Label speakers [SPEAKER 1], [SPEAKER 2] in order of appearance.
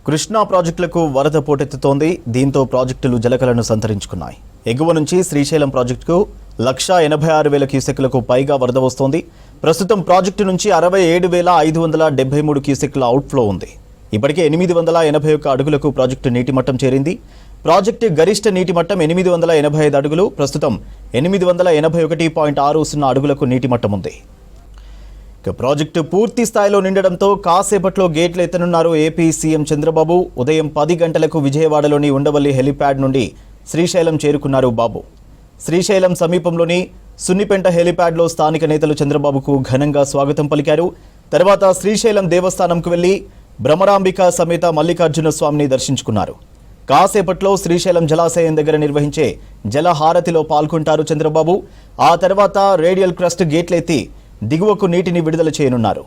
[SPEAKER 1] కృష్ణా ప్రాజెక్టులకు వరద పోటెత్తుతోంది. దీంతో ప్రాజెక్టులు జలకలను సంతరించుకున్నాయి. ఎగువ నుంచి శ్రీశైలం ప్రాజెక్టుకు 1,86,000 క్యూసెక్లకు పైగా వరద వస్తోంది. ప్రస్తుతం ప్రాజెక్టు నుంచి 67,573 క్యూసెక్ల అవుట్ఫ్లో ఉంది. ఇప్పటికే 881 అడుగులకు ప్రాజెక్టు నీటి మట్టం చేరింది. ప్రాజెక్టు గరిష్ట నీటి మట్టం 885 అడుగులు. ప్రస్తుతం 881.60 అడుగులకు నీటి మట్టం ఉంది. ప్రాజెక్టు పూర్తి స్థాయిలో నిండడంతో కాసేపట్లో గేట్లు ఎత్తనున్నారు ఏపీ సీఎం చంద్రబాబు. ఉదయం 10 గంటలకు విజయవాడలోని ఉండవల్లి హెలిప్యాడ్ నుండి శ్రీశైలం చేరుకున్నారు బాబు. శ్రీశైలం సమీపంలోని సున్నిపెంట హెలిప్యాడ్లో స్థానిక నేతలు చంద్రబాబుకు ఘనంగా స్వాగతం పలికారు. తర్వాత శ్రీశైలం దేవస్థానంకు వెళ్లి భ్రమరాంబిక సమేత మల్లికార్జున స్వామిని దర్శించుకున్నారు. కాసేపట్లో శ్రీశైలం జలాశయం దగ్గర నిర్వహించే జలహారతిలో పాల్గొంటారు చంద్రబాబు. ఆ తర్వాత రేడియల్ క్రస్ట్ గేట్లెత్తి దిగువకు నీటిని విడుదల చేయనున్నారు.